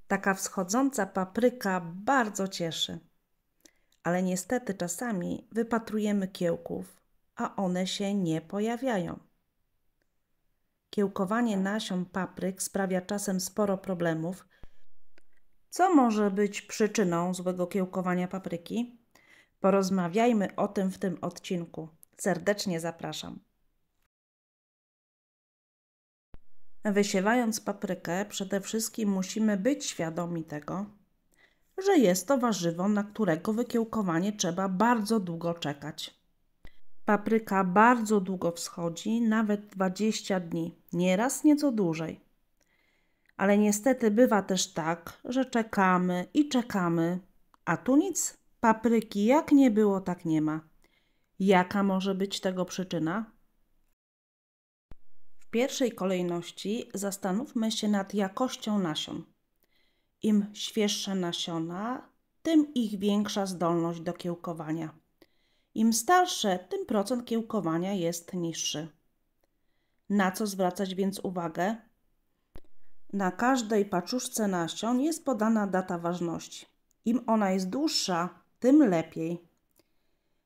Taka wschodząca papryka bardzo cieszy, ale niestety czasami wypatrujemy kiełków, a one się nie pojawiają. Kiełkowanie nasion papryk sprawia czasem sporo problemów. Co może być przyczyną złego kiełkowania papryki? Porozmawiajmy o tym w tym odcinku. Serdecznie zapraszam. Wysiewając paprykę, przede wszystkim musimy być świadomi tego, że jest to warzywo, na którego wykiełkowanie trzeba bardzo długo czekać. Papryka bardzo długo wschodzi, nawet 20 dni, nieraz nieco dłużej. Ale niestety bywa też tak, że czekamy i czekamy, a tu nic. Papryki jak nie było, tak nie ma. Jaka może być tego przyczyna? W pierwszej kolejności zastanówmy się nad jakością nasion. Im świeższe nasiona, tym ich większa zdolność do kiełkowania. Im starsze, tym procent kiełkowania jest niższy. Na co zwracać więc uwagę? Na każdej paczuszce nasion jest podana data ważności. Im ona jest dłuższa, tym lepiej.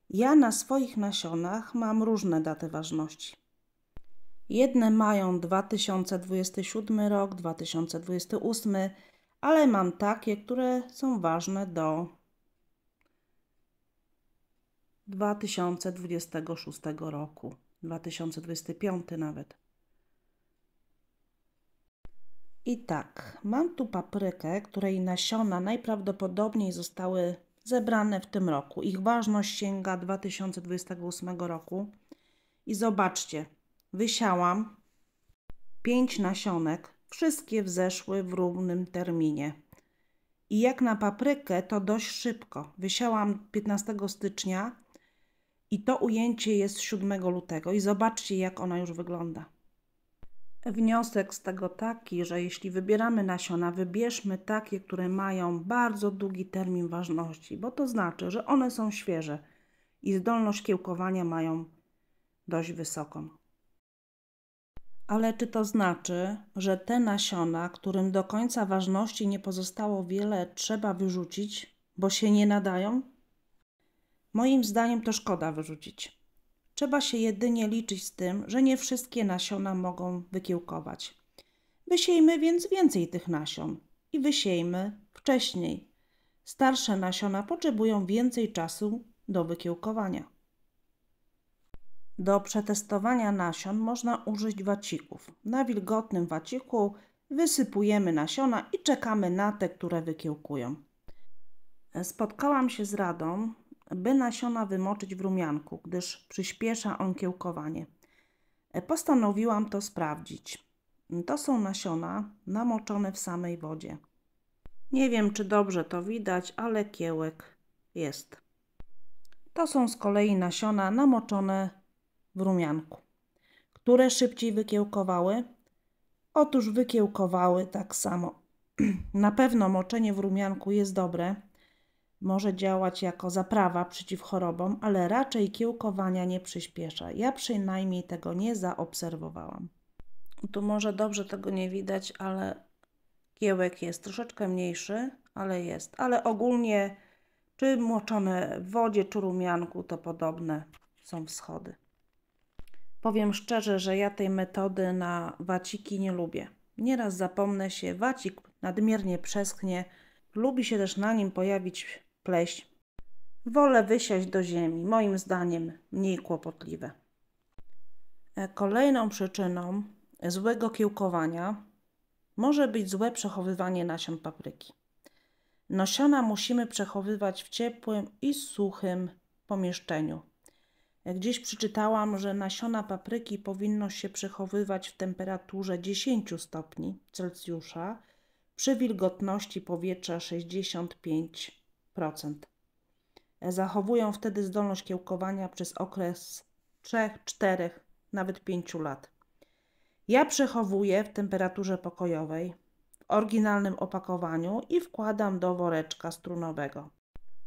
Ja na swoich nasionach mam różne daty ważności. Jedne mają 2027 rok, 2028, ale mam takie, które są ważne do 2026 roku, 2025 nawet. I tak, mam tu paprykę, której nasiona najprawdopodobniej zostały zebrane w tym roku. Ich ważność sięga 2028 roku. I zobaczcie, wysiałam 5 nasionek, wszystkie wzeszły w równym terminie. I jak na paprykę to dość szybko. Wysiałam 15 stycznia i to ujęcie jest 7 lutego. I zobaczcie, jak ona już wygląda. Wniosek z tego taki, że jeśli wybieramy nasiona, wybierzmy takie, które mają bardzo długi termin ważności, bo to znaczy, że one są świeże i zdolność kiełkowania mają dość wysoką. Ale czy to znaczy, że te nasiona, którym do końca ważności nie pozostało wiele, trzeba wyrzucić, bo się nie nadają? Moim zdaniem to szkoda wyrzucić. Trzeba się jedynie liczyć z tym, że nie wszystkie nasiona mogą wykiełkować. Wysiejmy więc więcej tych nasion i wysiejmy wcześniej. Starsze nasiona potrzebują więcej czasu do wykiełkowania. Do przetestowania nasion można użyć wacików. Na wilgotnym waciku wysypujemy nasiona i czekamy na te, które wykiełkują. Spotkałam się z radą, by nasiona wymoczyć w rumianku, gdyż przyspiesza on kiełkowanie. Postanowiłam to sprawdzić. To są nasiona namoczone w samej wodzie. Nie wiem, czy dobrze to widać, ale kiełek jest. To są z kolei nasiona namoczone w rumianku. Które szybciej wykiełkowały? Otóż wykiełkowały tak samo. Na pewno moczenie w rumianku jest dobre. Może działać jako zaprawa przeciw chorobom, ale raczej kiełkowania nie przyspiesza. Ja przynajmniej tego nie zaobserwowałam. Tu może dobrze tego nie widać, ale kiełek jest troszeczkę mniejszy, ale jest. Ale ogólnie czy moczone w wodzie, czy rumianku, to podobne są wschody. Powiem szczerze, że ja tej metody na waciki nie lubię. Nieraz zapomnę się, wacik nadmiernie przeschnie, lubi się też na nim pojawić pleśń. Wolę wysiać do ziemi, moim zdaniem mniej kłopotliwe. Kolejną przyczyną złego kiełkowania może być złe przechowywanie nasion papryki. Nasiona musimy przechowywać w ciepłym i suchym pomieszczeniu. Gdzieś przeczytałam, że nasiona papryki powinno się przechowywać w temperaturze 10 stopni Celsjusza przy wilgotności powietrza 65%. Zachowują wtedy zdolność kiełkowania przez okres 3, 4, nawet 5 lat. Ja przechowuję w temperaturze pokojowej, w oryginalnym opakowaniu i wkładam do woreczka strunowego.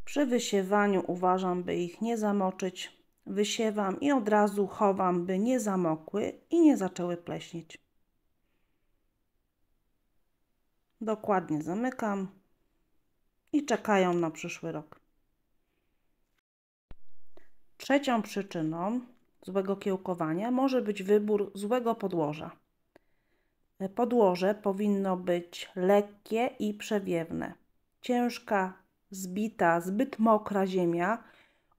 Przy wysiewaniu uważam, by ich nie zamoczyć. Wysiewam i od razu chowam, by nie zamokły i nie zaczęły pleśnieć. dokładnie zamykam i czekają na przyszły rok. Trzecią przyczyną złego kiełkowania może być wybór złego podłoża. Podłoże powinno być lekkie i przewiewne. Ciężka, zbita, zbyt mokra ziemia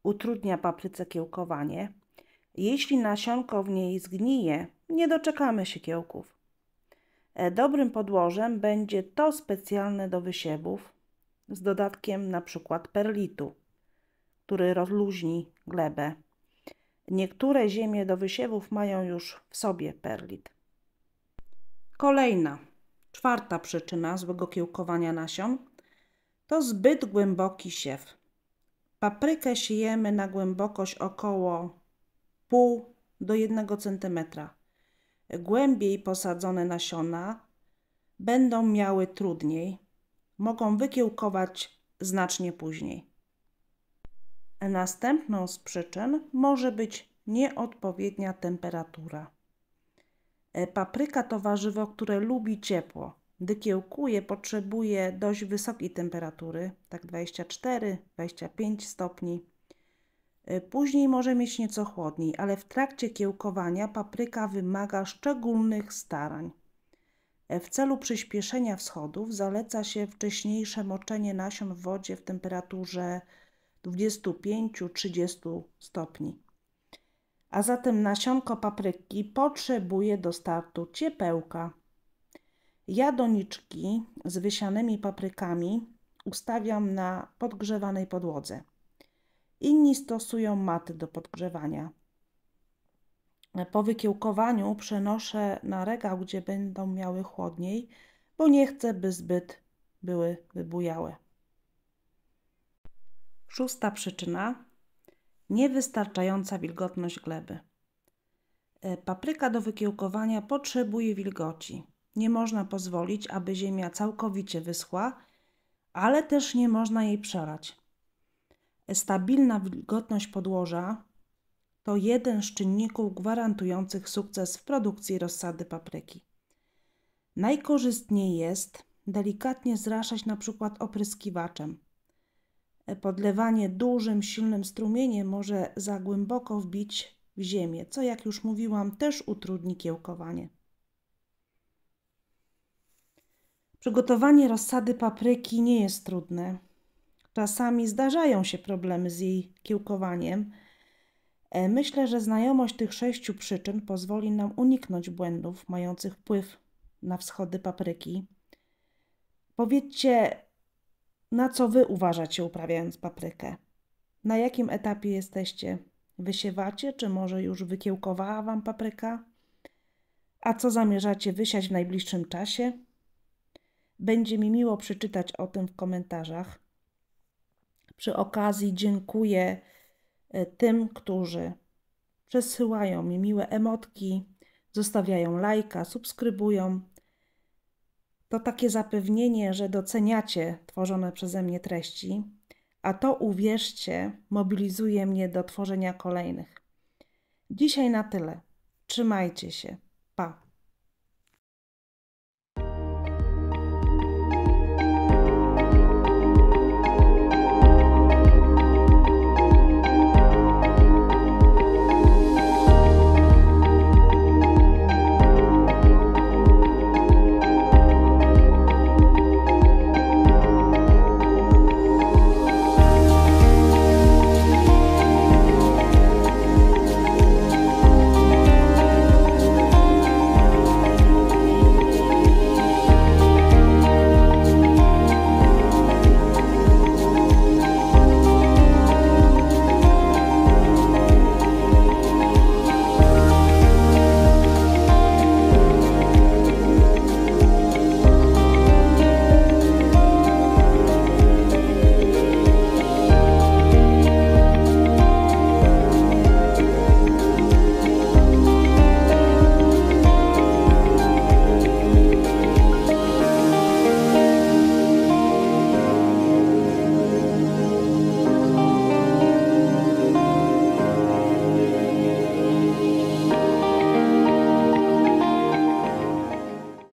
utrudnia papryce kiełkowanie. Jeśli nasionko w niej zgnije, nie doczekamy się kiełków. Dobrym podłożem będzie to specjalne do wysiewów z dodatkiem np. perlitu, który rozluźni glebę. Niektóre ziemie do wysiewów mają już w sobie perlit. Kolejna, czwarta przyczyna złego kiełkowania nasion to zbyt głęboki siew. Paprykę siejemy na głębokość około 0,5 do 1 cm. Głębiej posadzone nasiona będą miały trudniej, mogą wykiełkować znacznie później. Następną z przyczyn może być nieodpowiednia temperatura. Papryka to warzywo, które lubi ciepło. Gdy kiełkuje, potrzebuje dość wysokiej temperatury, tak 24-25 stopni. Później może mieć nieco chłodniej, ale w trakcie kiełkowania papryka wymaga szczególnych starań. W celu przyspieszenia wschodów zaleca się wcześniejsze moczenie nasion w wodzie w temperaturze 25-30 stopni. A zatem nasionko papryki potrzebuje do startu ciepełka. Ja doniczki z wysianymi paprykami ustawiam na podgrzewanej podłodze. Inni stosują maty do podgrzewania. Po wykiełkowaniu przenoszę na regał, gdzie będą miały chłodniej, bo nie chcę, by zbyt były wybujałe. Szósta przyczyna: niewystarczająca wilgotność gleby. Papryka do wykiełkowania potrzebuje wilgoci. Nie można pozwolić, aby ziemia całkowicie wyschła, ale też nie można jej przelać. Stabilna wilgotność podłoża to jeden z czynników gwarantujących sukces w produkcji rozsady papryki. Najkorzystniej jest delikatnie zraszać np. opryskiwaczem. Podlewanie dużym, silnym strumieniem może za głęboko wbić w ziemię, co, jak już mówiłam, też utrudni kiełkowanie. Przygotowanie rozsady papryki nie jest trudne. Czasami zdarzają się problemy z jej kiełkowaniem. Myślę, że znajomość tych 6 przyczyn pozwoli nam uniknąć błędów mających wpływ na wschody papryki. Powiedzcie, na co Wy uważacie, uprawiając paprykę? Na jakim etapie jesteście? Wysiewacie, czy może już wykiełkowała Wam papryka? A co zamierzacie wysiać w najbliższym czasie? Będzie mi miło przeczytać o tym w komentarzach. Przy okazji dziękuję tym, którzy przesyłają mi miłe emotki, zostawiają lajka, subskrybują. To takie zapewnienie, że doceniacie tworzone przeze mnie treści, a to, uwierzcie, mobilizuje mnie do tworzenia kolejnych. Dzisiaj na tyle. Trzymajcie się.